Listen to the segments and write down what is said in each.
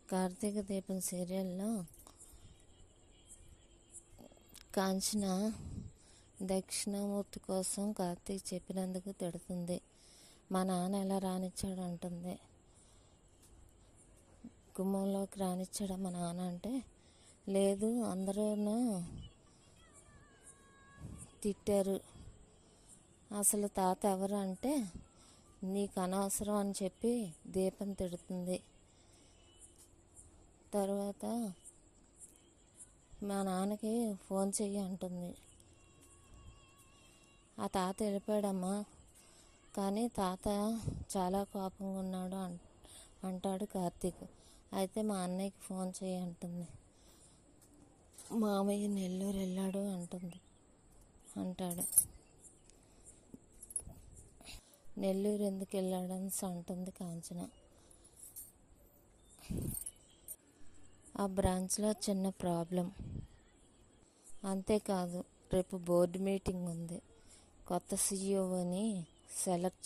కార్తీక దీపం సీరియల్లో కాంచన దక్షిణామూర్తి కోసం కార్తీక్ చెప్పినందుకు తిడుతుంది. మా నాన్న ఎలా రానిచ్చాడు అంటుంది. గుమ్మంలోకి రానిచ్చాడా మా నాన్న అంటే, లేదు అందరూ తిట్టారు. అసలు తాత ఎవరు అంటే, నీకు అనవసరం అని చెప్పి దీపం తిడుతుంది. తర్వాత మా నాన్నకి ఫోన్ చెయ్యి అంటుంది. ఆ తాత వెళ్ళిపోయాడమ్మా, కానీ తాత చాలా కోపంగా ఉన్నాడు అంటాడు కార్తీక్. అయితే మా అన్నయ్యకి ఫోన్ చెయ్యి అంటుంది. మామయ్య నెల్లూరు వెళ్ళాడు అంటాడు. నెల్లూరు ఎందుకు వెళ్ళాడని అంటుంది కాంచన. ఆ బ్రాంచ్లో చిన్న ప్రాబ్లం. అంతేకాదు, రేపు బోర్డు మీటింగ్ ఉంది. కొత్త సీఈఓని సెలెక్ట్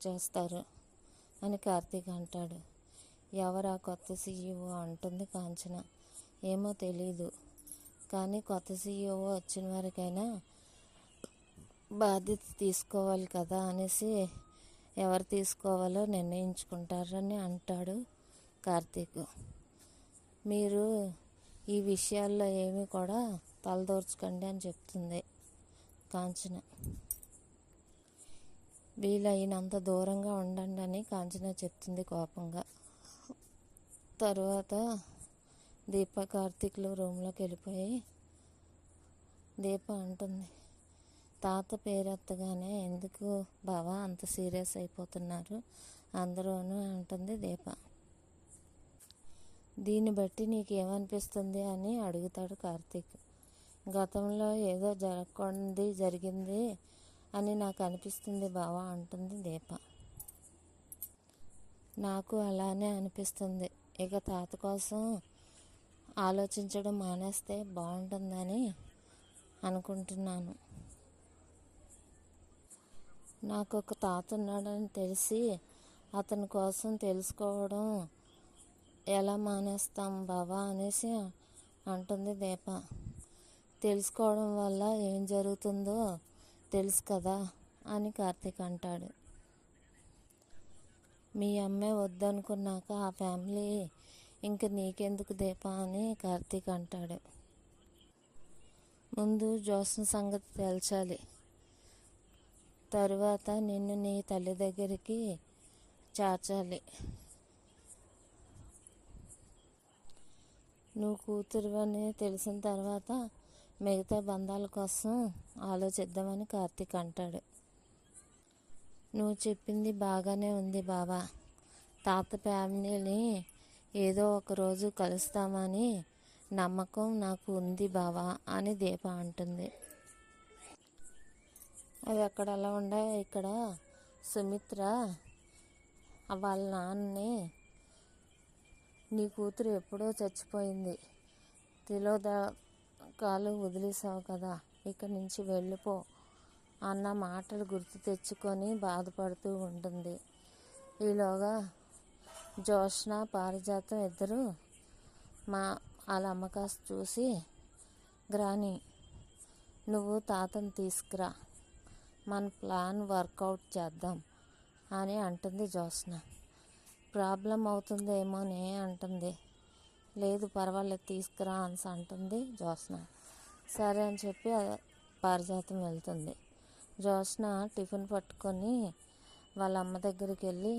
చేస్తారు అని కార్తీక్ అంటాడు. ఎవరా కొత్త సీఈఓ అంటుంది కాంచన. ఏమో తెలీదు, కానీ కొత్త సీఈఓ వచ్చిన వారికైనా బాధ్యత తీసుకోవాలి కదా అనేసి ఎవరు తీసుకోవాలో నిర్ణయించుకుంటారని అంటాడు కార్తీక్. మీరు ఈ విషయాల్లో ఏమీ కూడా తలదూర్చకండి అని చెప్తుంది కాంచన. వీలైనంత దూరంగా ఉండండి అని కాంచన చెప్తుంది కోపంగా. తరువాత దీప కార్తీక్లు రూమ్లోకి వెళ్ళిపోయి దీప అంటుంది, తాత పేరెత్తగానే ఎందుకు బావా అంత సీరియస్ అయిపోతున్నారు అందరూను అంటుంది దీప. దీన్ని బట్టి నీకేమనిపిస్తుంది అని అడుగుతాడు కార్తీక్. గతంలో ఏదో జరిగింది అని నాకు అనిపిస్తుంది బావా అంటుంది దీప. నాకు అలానే అనిపిస్తుంది. ఇక తాత కోసం ఆలోచించడం మానేస్తే బాగుంటుందని అనుకుంటున్నాను. నాకు ఒక తాత ఉన్నాడని తెలిసి అతని కోసం తెలుసుకోవడం ఎలా మానేస్తాం బావా అనేసి అంటుంది దీప. తెలుసుకోవడం వల్ల ఏం జరుగుతుందో తెలుసు కదా అని కార్తీక్ అంటాడు. మీ అమ్మే వద్దనుకున్నాక ఆ ఫ్యామిలీ ఇంక నీకెందుకు దీప అని కార్తీక్ అంటాడు. ముందు జ్యోత్స్న సంగతి తేల్చాలి, తరువాత నిన్ను నీ తల్లి దగ్గరికి చేర్చాలి. నువ్వు కూతురు అని తెలిసిన తర్వాత మిగతా బంధాల కోసం ఆలోచిద్దామని కార్తీక్ అంటాడు. నువ్వు చెప్పింది బాగానే ఉంది బావా, తాత ఫ్యామిలీని ఏదో ఒకరోజు కలుస్తామని నమ్మకం నాకు ఉంది బావా అని దీప అంటుంది. అది అక్కడ అలా ఉండే, ఇక్కడ సుమిత్ర వాళ్ళ నాన్నని, నీ కూతురు ఎప్పుడో చచ్చిపోయింది, తిలోదకాలు వదిలేసావు కదా, ఇక్కడి నుంచి వెళ్ళిపో అన్న మాటలు గుర్తు తెచ్చుకొని బాధపడుతూ ఉంటుంది. ఈలోగా జ్యోత్స్న పారిజాతం ఇద్దరు వాళ్ళ అమ్మకాసు చూసి, గ్రాని నువ్వు తాతను తీసుకురా, మన ప్లాన్ వర్కౌట్ చేద్దాం అని అంటుంది జ్యోత్స్న. ప్రాబ్లం అవుతుందేమోనే అంటుంది. లేదు పర్వాలేదు తీసుకురా అని అంటుంది జ్యోత్స్న. సరే అని చెప్పి పారిజాతం వెళ్తుంది. జ్యోత్స్న టిఫిన్ పట్టుకొని వాళ్ళ అమ్మ దగ్గరికి వెళ్ళి,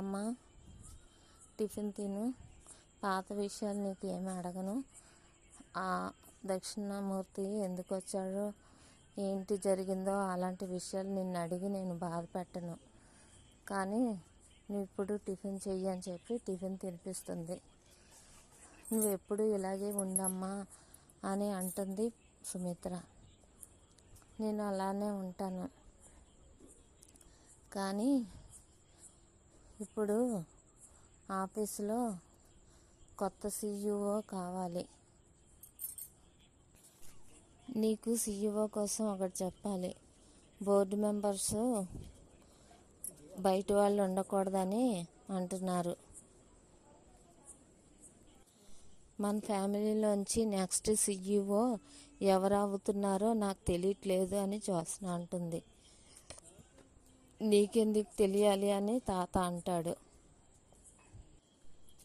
అమ్మ టిఫిన్ తిను, పాత విషయాలు నీకు ఏమి అడగను, ఆ దక్షిణామూర్తి ఎందుకు వచ్చాడో ఏంటి జరిగిందో అలాంటి విషయాలు నిన్ను అడిగి నేను బాధ పెట్టను, కానీ నువ్వు ఇప్పుడు టిఫిన్ చెయ్యి అని చెప్పి టిఫిన్ తినిపిస్తుంది. నువ్వు ఎప్పుడు ఇలాగే ఉండమ్మా అని అంటుంది సుమిత్ర. నేను అలానే ఉంటాను, కానీ ఇప్పుడు ఆఫీసులో కొత్త సీఈఓ కావాలి. నీకు సీఈఓ కోసం ఒకటి చెప్పాలి. బోర్డు మెంబర్స్ బయట వాళ్ళు ఉండకూడదని అంటున్నారు. మన ఫ్యామిలీలోంచి నెక్స్ట్ CEO ఎవరు అవుతున్నారో నాకు తెలియట్లేదు అని జ్యోత్స్న అంటుంది. నీకెందుకు తెలియాలి అని తాత అంటాడు.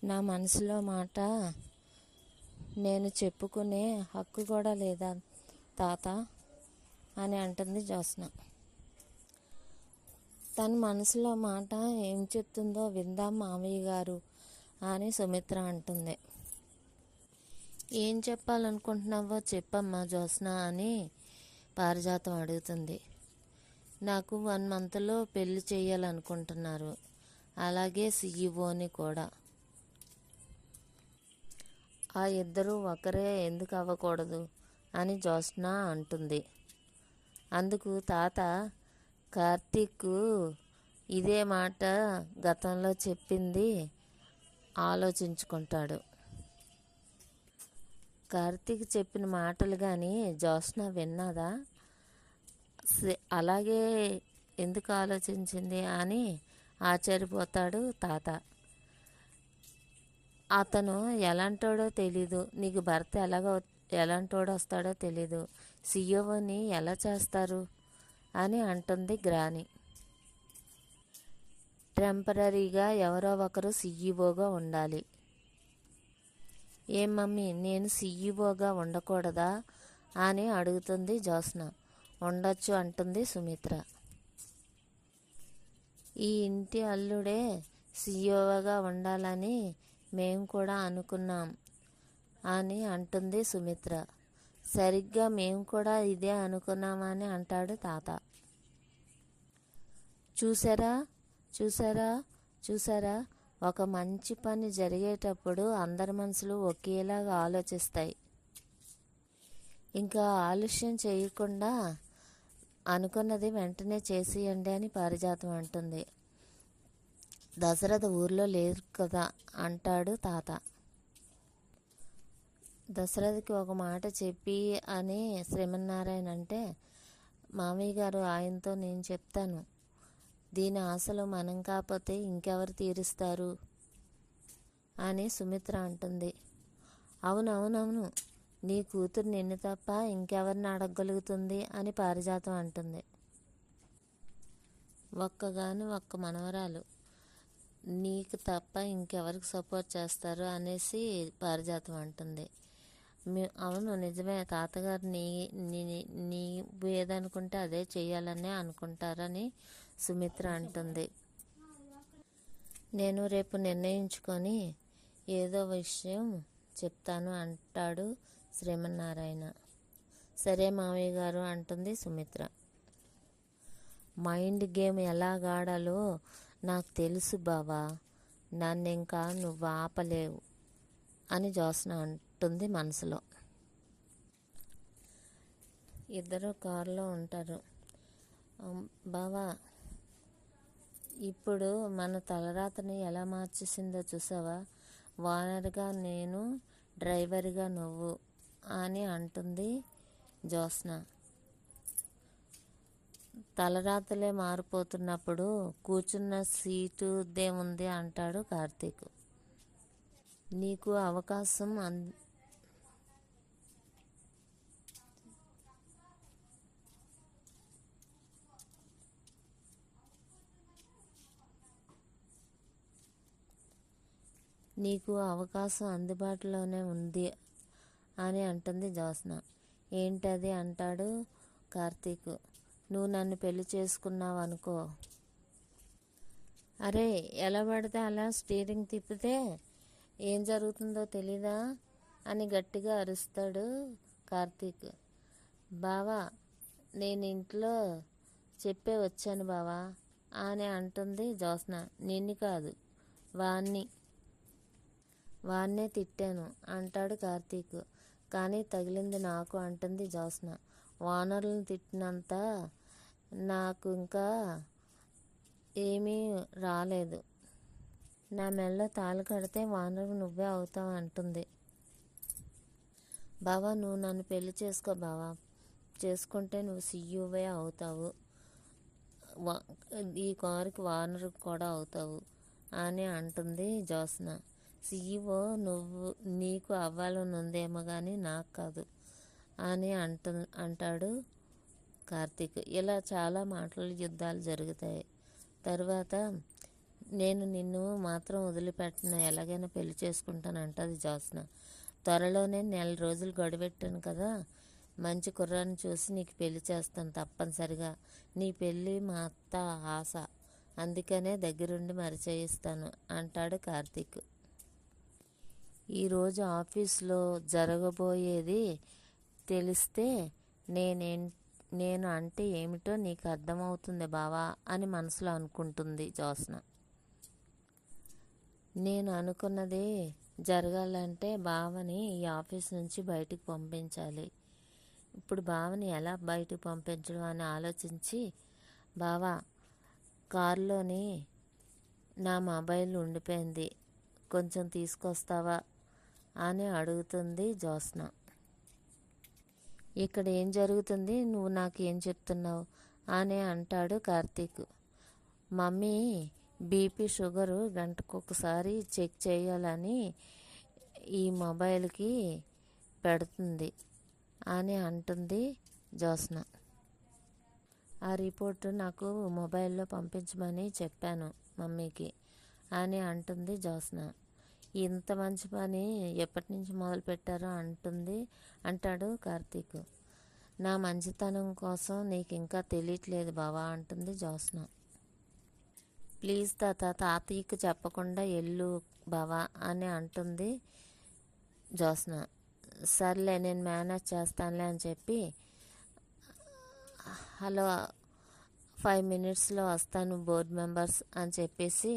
నా మనసులో మాట నేను చెప్పుకునే హక్కు కూడా లేదా తాత అని అంటుంది జ్యోత్స్న. తన మనసులో మాట ఏం చెప్తుందో విందాం మామయ్య గారు అని సుమిత్ర అంటుంది. ఏం చెప్పాలనుకుంటున్నావో చెప్పమ్మా జ్యోత్స్న అని పారిజాతం అడుగుతుంది. నాకు 1 monthలో పెళ్లి చేయాలనుకుంటున్నారు, అలాగే CEOని కూడా. ఆ ఇద్దరు ఒకరే ఎందుకు అవ్వకూడదు అని జ్యోత్స్న అంటుంది. అందుకు తాత కార్తీక్ ఇదే మాట గతంలో చెప్పింది ఆలోచించుకుంటాడు. కార్తీక్ చెప్పిన మాటలు కానీ జ్యోత్స్న విన్నదా? అలాగే ఎందుకు ఆలోచించింది అని ఆశ్చర్యపోతాడు తాత. అతను ఎలాంటోడో తెలీదు, నీకు భర్త ఎలాంటోడో వస్తాడో తెలీదు, CEOని ఎలా చేస్తారు అని అంటుంది గ్రాని. టెంపరీగా ఎవరో ఒకరు CEOగా ఉండాలి. ఏం మమ్మీ నేను CEOగా ఉండకూడదా అని అడుగుతుంది జ్యోత్స్న. ఉండొచ్చు అంటుంది సుమిత్ర. ఈ ఇంటి అల్లుడే CEOగా ఉండాలని మేము కూడా అనుకున్నాం అని అంటుంది సుమిత్ర. సరిగ్గా మేము కూడా ఇదే అనుకున్నామని అంటాడు తాత. చూసారా చూసారా చూసారా ఒక మంచి పని జరిగేటప్పుడు అందరి మనసులు ఒకేలాగా ఆలోచిస్తాయి. ఇంకా ఆలస్యం చేయకుండా అనుకున్నది వెంటనే చేసేయండి అని పారిజాతం అంటుంది. దశరథ ఊర్లో లేరు కదా అంటాడు తాత. దశరథకి ఒక మాట చెప్పి అని శ్రీమన్నారాయణ అంటే, మామయ్య గారు ఆయనతో నేను చెప్తాను, దీని ఆశలు మనం కాకపోతే ఇంకెవరు తీరుస్తారు అని సుమిత్ర అంటుంది. అవునవునవును, నీ కూతురు నిన్ను తప్ప ఇంకెవరిని అడగగలుగుతుంది అని పారిజాతం అంటుంది. ఒక్క మనవరాలు, నీకు తప్ప ఇంకెవరికి సపోర్ట్ చేస్తారు అనేసి పారిజాతం అంటుంది. అవును నిజమే, తాతగారు నీ ఏదనుకుంటే అదే చెయ్యాలనే అనుకుంటారని సుమిత్ర అంటుంది. నేను రేపు నిర్ణయించుకొని ఏదో విషయం చెప్తాను అంటాడు శ్రీమన్నారాయణ. సరే మామయ్య గారు అంటుంది సుమిత్ర. మైండ్ గేమ్ ఎలాగాడాలో నాకు తెలుసు బావా, నన్ను ఇంకా నువ్వు ఆపలేవు అని జ్యోత్స్న అంటుంది మనసులో. ఇద్దరు కారులో ఉంటారు. బావా, ఇప్పుడు మన తలరాతని ఎలా మార్చేసిందో చూసావా, ఓనర్గా నేను, డ్రైవర్గా నువ్వు అని అంటుంది జ్యోత్స్న. తలరాతలే మారిపోతున్నప్పుడు కూర్చున్న సీటు దేముంది అంటాడు కార్తీక్. నీకు అవకాశం అందుబాటులోనే ఉంది అని అంటుంది జ్యోత్స్న. ఏంటది అంటాడు కార్తీక్. నువ్వు నన్ను పెళ్లి చేసుకున్నావు అనుకో. అరే ఎలా పడితే అలా స్టీరింగ్ తిప్పితే ఏం జరుగుతుందో తెలీదా అని గట్టిగా అరుస్తాడు కార్తీక్. బావా, నేను ఇంట్లో చెప్పే వచ్చాను బావా అని అంటుంది జ్యోత్స్న. నిన్ను కాదు, వాన్నే తిట్టాను అంటాడు కార్తీక్. కానీ తగిలింది నాకు అంటుంది జ్యోత్స్న. ఓనర్లను తిట్టినంత నాకు ఇంకా ఏమీ రాలేదు. నా మెడలో తాళి కడితే ఓనర్ నువ్వే అవుతావు అంటుంది. బావా, నువ్వు నన్ను పెళ్లి చేసుకో బావా, చేసుకుంటే నువ్వు CEOవే అవుతావు. వా- ఈ కారుకి ఓనర్ కూడా అవుతావు అని అంటుంది జ్యోత్స్న. సీఈఓ నీకు అవ్వాలని ఉందేమో కానీ నాకు కాదు అని అంటాడు కార్తీక్. ఇలా చాలా మాటల యుద్ధాలు జరుగుతాయి. తర్వాత నేను నిన్ను మాత్రం వదిలిపెట్టను, ఎలాగైనా పెళ్లి చేసుకుంటాను అంటది జ్యోత్స్న. త్వరలోనే 1 రోజులు గడువెట్టాను కదా, మంచి కుర్రాన్ని చూసి నీకు పెళ్లి చేస్తాను తప్పనిసరిగా. నీ పెళ్ళి మా అత్త ఆశ, అందుకనే దగ్గరుండి మరి చేయిస్తాను అంటాడు కార్తీక్. ఈరోజు ఆఫీస్లో జరగబోయేది తెలిస్తే నేను అంటే ఏమిటో నీకు అర్థమవుతుంది బావా అని మనసులో అనుకుంటుంది జ్యోత్స్న. నేను అనుకున్నది జరగాలంటే బావని ఈ ఆఫీస్ నుంచి బయటికి పంపించాలి. ఇప్పుడు బావని ఎలా బయటికి పంపించడం అని ఆలోచించి, బావా కారులోని నా మొబైల్ ఉండిపోయింది, కొంచెం తీసుకొస్తావా అని అడుగుతుంది జ్యోత్స్న. ఇక్కడ ఏం జరుగుతుంది, నువ్వు నాకు ఏం చెప్తున్నావు అని అంటాడు కార్తీక్. మమ్మీ బీపీ షుగరు గంటకొకసారి చెక్ చేయాలని ఈ మొబైల్కి పెడుతుంది అని అంటుంది జ్యోత్స్న. ఆ రిపోర్టు నాకు మొబైల్లో పంపించమని చెప్పాను మమ్మీకి అని అంటుంది జ్యోత్స్న. ఇంత మంచి పని ఎప్పటి నుంచి మొదలు పెట్టారో అంటాడు కార్తీక్. నా మంచితనం కోసం నీకు ఇంకా తెలియట్లేదు బావా అంటుంది జ్యోత్స్న. ప్లీజ్ తాతయ్యకి చెప్పకుండా ఎల్లు బావా అని అంటుంది జ్యోత్స్న. సర్లే నేను మేనేజ్ చేస్తానులే అని చెప్పి, హలో 5 minutesలో వస్తాను బోర్డు మెంబర్స్ అని చెప్పేసి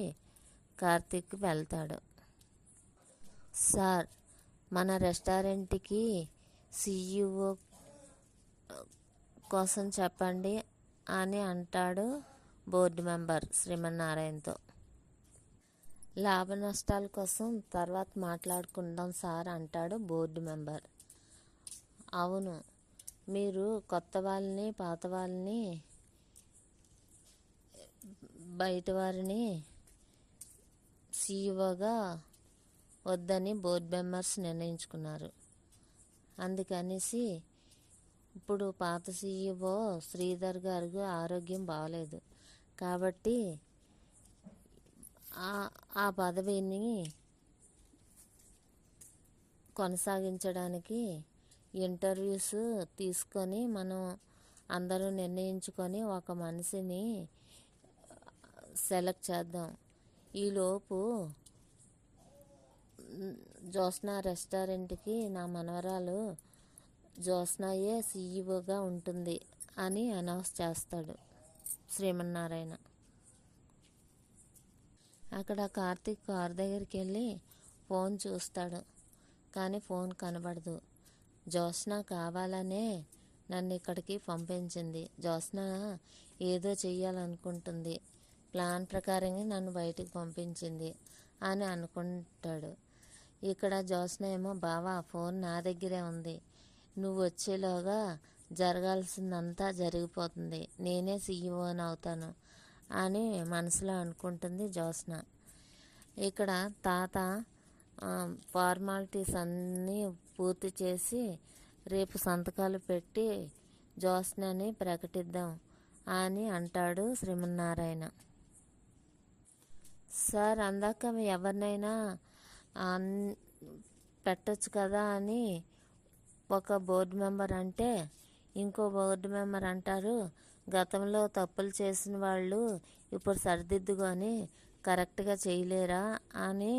కార్తీక్ వెళ్తాడు. సార్ మన రెస్టారెంట్కి సీఈఓ కోసం చెప్పండి అని అంటాడు బోర్డు మెంబర్ శ్రీమన్నారాయణతో. లాభ నష్టాల కోసం తర్వాత మాట్లాడుకుందాం సార్ అంటాడు బోర్డు మెంబర్. అవును, మీరు కొత్త వాళ్ళని పాత వాళ్ళని బయట వారిని సీఈఓగా వద్దని బోర్డు మెంబర్స్ నిర్ణయించుకున్నారు. అందుకనేసి ఇప్పుడు పాత సీఈఓ శ్రీధర్ గారికి ఆరోగ్యం బాగలేదు కాబట్టి ఆ పదవిని కొనసాగించడానికి ఇంటర్వ్యూస్ తీసుకొని మనం అందరూ నిర్ణయించుకొని ఒక మనిషిని సెలెక్ట్ చేద్దాం. ఈలోపు జ్యోత్స్న రెస్టారెంట్కి నా మనవరాలు జ్యోత్స్నయే సీఈఓగా ఉంటుంది అని అనౌన్స్ చేస్తాడు శ్రీమన్నారాయణ. అక్కడ కార్తీక్ కారు దగ్గరికి వెళ్ళి ఫోన్ చూస్తాడు, కానీ ఫోన్ కనబడదు. జ్యోత్స్న కావాలనే నన్ను ఇక్కడికి పంపించింది, జ్యోత్స్న ఏదో చెయ్యాలనుకుంటుంది, ప్లాన్ ప్రకారంగా నన్ను బయటికి పంపించింది అని అనుకుంటాడు. ఇక్కడ జ్యోత్స్న ఏమో బావా ఫోన్ నా దగ్గరే ఉంది, నువ్వు వచ్చేలోగా జరగాల్సిందంతా జరిగిపోతుంది, నేనే సీఈఓని అవుతాను అని మనసులో అనుకుంటుంది జ్యోత్స్న. ఇక్కడ తాత ఫార్మాలిటీస్ అన్నీ పూర్తి చేసి రేపు సంతకాలు పెట్టి జ్యోత్స్నని ప్రకటిద్దాం అని అంటాడు శ్రీమన్నారాయణ. సార్ అందాక ఎవరినైనా పెట్టచ్చు కదా అని ఒక బోర్డు మెంబర్ అంటే, ఇంకో బోర్డు మెంబర్ అంటారు గతంలో తప్పులు చేసిన వాళ్ళు ఇప్పుడు సరిదిద్దుకొని కరెక్ట్గా చేయలేరా అని.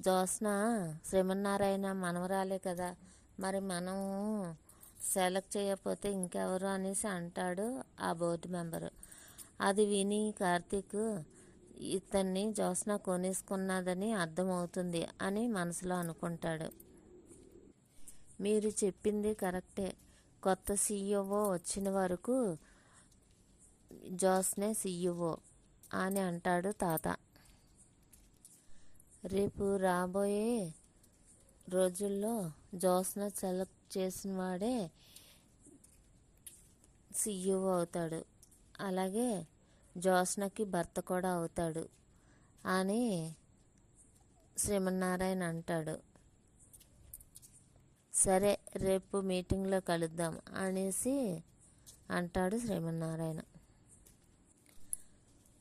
జ్యోత్స్న శ్రీమన్నారాయణ మనవరాలే కదా, మరి మనం సెలెక్ట్ చేయకపోతే ఇంకెవరు అనేసి అంటాడు ఆ బోర్డు మెంబరు. అది విని కార్తీక్ ఇతన్ని జ్యోత్స్న కొనేసుకున్నదని అర్థమవుతుంది అని మనసులో అనుకుంటాడు. మీరు చెప్పింది కరెక్టే, కొత్త సీఈఓ వచ్చిన వరకు జ్యోత్స్నే సీఈఓ అని అంటాడు తాత. రేపు రాబోయే రోజుల్లో జ్యోత్స్న సెలెక్ట్ చేసిన వాడే సీఈఓ అవుతాడు అలాగే జ్యోత్స్నకి భర్త కూడా అవుతాడు అని శ్రీమన్నారాయణ అంటాడు. సరే రేపు మీటింగ్లో కలుద్దాం అనేసి అంటాడు శ్రీమన్నారాయణ.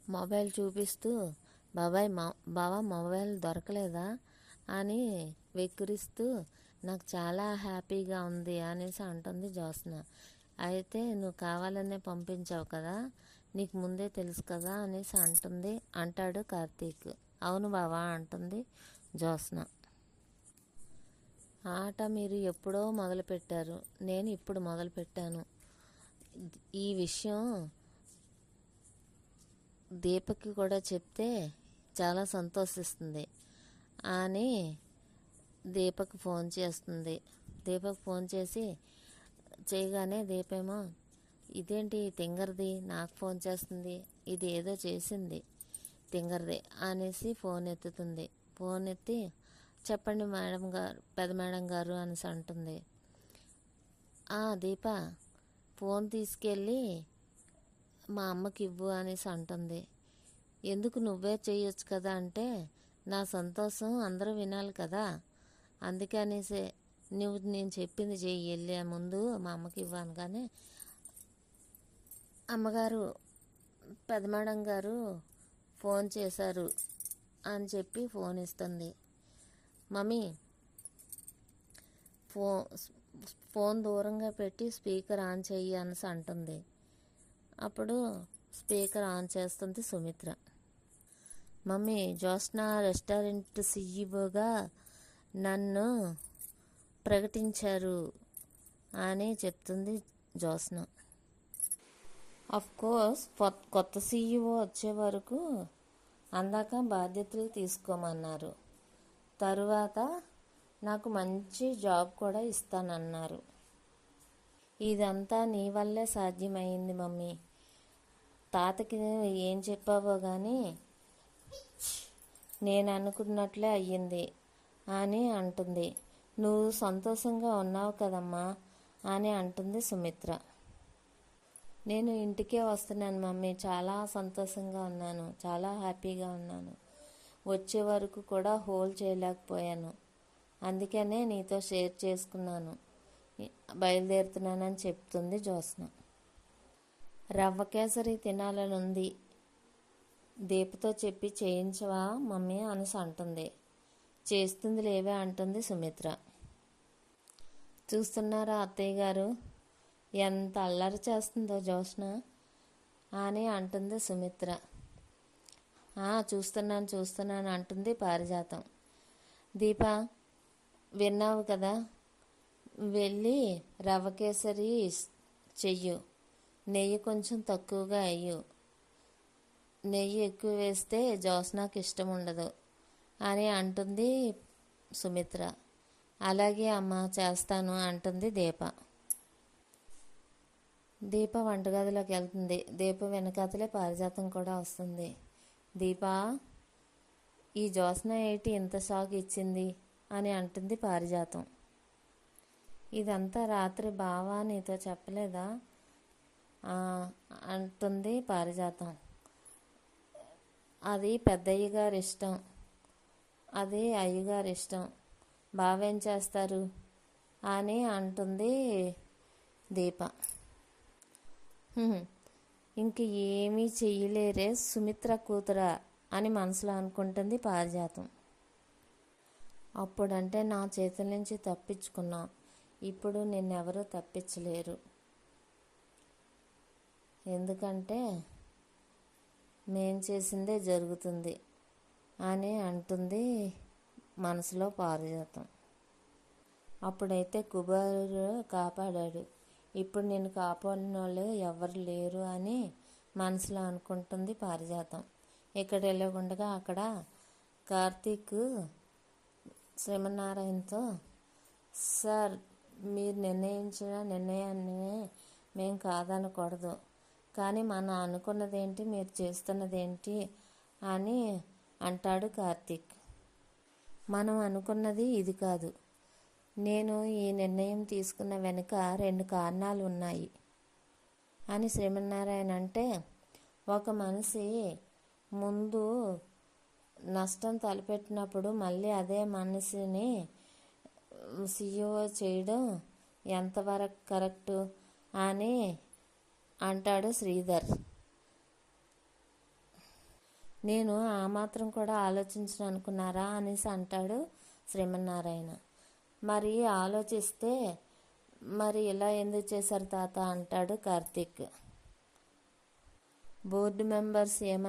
మొబైల్ చూపిస్తూ బావా మొబైల్ దొరకలేదా అని వెక్కిరిస్తూ నాకు చాలా హ్యాపీగా ఉంది అనేసి అంటుంది జ్యోత్స్న. అయితే నువ్వు కావాలనే పంపించావు కదా, నీకు ముందే తెలుసు కదా అనేసి అంటాడు కార్తీక్. అవును బావా అంటుంది జ్యోత్స్న. ఆట మీరు ఎప్పుడో మొదలుపెట్టారు, నేను ఇప్పుడు మొదలుపెట్టాను. ఈ విషయం దీపక్కి కూడా చెప్తే చాలా సంతోషిస్తుంది అని దీపక్ ఫోన్ చేస్తుంది. దీపక్ ఫోన్ చేయగానే దీపేమో ఇదేంటి తింగర్ది నాకు ఫోన్ చేస్తుంది, ఇది ఏదో చేసింది తింగర్ది అనేసి ఫోన్ ఎత్తుతుంది. ఫోన్ ఎత్తి చెప్పండి మేడం గారు, పెద్ద మేడం గారు అనేసి అంటుంది. దీప ఫోన్ తీసుకెళ్ళి మా అమ్మకి ఇవ్వు అనేసి అంటుంది. ఎందుకు నువ్వే చేయొచ్చు కదా అంటే నా సంతోషం అందరూ వినాలి కదా, అందుకనేసే నేను చెప్పింది చెయ్యి, వెళ్ళే ముందు మా అమ్మకి ఇవ్వను. కానీ అమ్మగారు పెద్ద మేడం గారు ఫోన్ చేశారు అని చెప్పి ఫోన్ ఇస్తుంది. మమ్మీ ఫోన్ దూరంగా పెట్టి స్పీకర్ ఆన్ చెయ్యి అనేసి అంటుంది. అప్పుడు స్పీకర్ ఆన్ చేస్తుంది సుమిత్ర. మమ్మీ జ్యోత్స్న రెస్టారెంట్ సీఈఓగా నన్ను ప్రకటించారు అని చెప్తుంది జ్యోత్స్న. కోర్స్ కొత్త సీఈఓ వచ్చే వరకు అందాక బాధ్యతలు తీసుకోమన్నారు. తరువాత నాకు మంచి జాబ్ కూడా ఇస్తానన్నారు. ఇదంతా నీ వల్లే సాధ్యమైంది మమ్మీ. తాతకి ఏం చెప్పావో కానీ నేను అనుకున్నట్లే అయ్యింది అని అంటుంది. నువ్వు సంతోషంగా ఉన్నావు కదమ్మా అని అంటుంది సుమిత్ర. నేను ఇంటికే వస్తున్నాను మమ్మీ, చాలా సంతోషంగా ఉన్నాను, చాలా హ్యాపీగా ఉన్నాను. వచ్చే వరకు కూడా హోల్డ్ చేయలేకపోయాను, అందుకనే నీతో షేర్ చేసుకున్నాను, బయలుదేరుతున్నానని చెప్తుంది జ్యోత్స్న. రవ్వ కేసరి తినాలనుంది, దీపతో చెప్పి చేయించవా మమ్మీ అనేసి అంటుంది. చేస్తుంది లేవే అంటుంది సుమిత్ర. చూస్తున్నారా అత్తయ్య గారు ఎంత అల్లరి చేస్తుందో జ్యోత్స్న అని అంటుంది సుమిత్ర. చూస్తున్నాను అంటుంది పారిజాతం. దీప విన్నావు కదా, వెళ్ళి రవ్వ కేసరి చెయ్యు, నెయ్యి కొంచెం తక్కువగా అయ్యు, నెయ్యి ఎక్కువ వేస్తే జ్యోత్స్నకి ఇష్టం ఉండదు అని అంటుంది సుమిత్ర. అలాగే అమ్మ చేస్తాను అంటుంది దీప. దీప వంటగదిలోకి వెళ్తుంది. దీప వెనకాతలే పారిజాతం కూడా వస్తుంది. దీప ఈ జ్యోత్స్న ఏంటి ఇంత షాక్ ఇచ్చింది అని అంటుంది పారిజాతం. ఇదంతా రాత్రి బావా నీతో చెప్పలేదా అంటుంది పారిజాతం. అది పెద్దయ్య గారి ఇష్టం, అది అయ్యగారి ఇష్టం, బావేం చేస్తారు అని అంటుంది దీప. ఇంక ఏమీ చెయ్యలేరే సుమిత్ర కూతురా అని మనసులో అనుకుంటుంది పారిజాతం. అప్పుడంటే నా చేతుల నుంచి తప్పించుకున్నా, ఇప్పుడు నిన్నెవరూ తప్పించలేరు, ఎందుకంటే మేం చేసిందే జరుగుతుంది అని అంటుంది మనసులో పారిజాతం. అప్పుడైతే కుబేరుడు కాపాడాడు, ఇప్పుడు నేను కాపాడిన వాళ్ళు ఎవరు లేరు అని మనసులో అనుకుంటుంది పారిజాతం. ఇక్కడ వెళ్ళకుండా అక్కడ కార్తీక్ శ్రీమన్నారాయణతో, సార్ మీరు నిర్ణయించిన నిర్ణయాన్ని మేము కాదనకూడదు, కానీ మనం అనుకున్నదేంటి మీరు చేస్తున్నదేంటి అని అంటాడు కార్తీక్. మనం అనుకున్నది ఇది కాదు, నేను ఈ నిర్ణయం తీసుకున్న వెనుక 2 కారణాలు ఉన్నాయి అని శ్రీమన్నారాయణ అంటే, ఒక మనిషి ముందు నష్టం తలపెట్టినప్పుడు మళ్ళీ అదే మనిషిని సీఈఓ చేయడం ఎంతవరకు కరెక్టు అని అంటాడు శ్రీధర్. నేను ఆ మాత్రం కూడా ఆలోచించను అనుకున్నారా అనేసి అంటాడు శ్రీమన్నారాయణ. మరి ఆలోచిస్తే మరి ఇలా ఎందుకు చేశారు తాత అంటాడు కార్తీక్. బోర్డు మెంబర్స్ ఏమని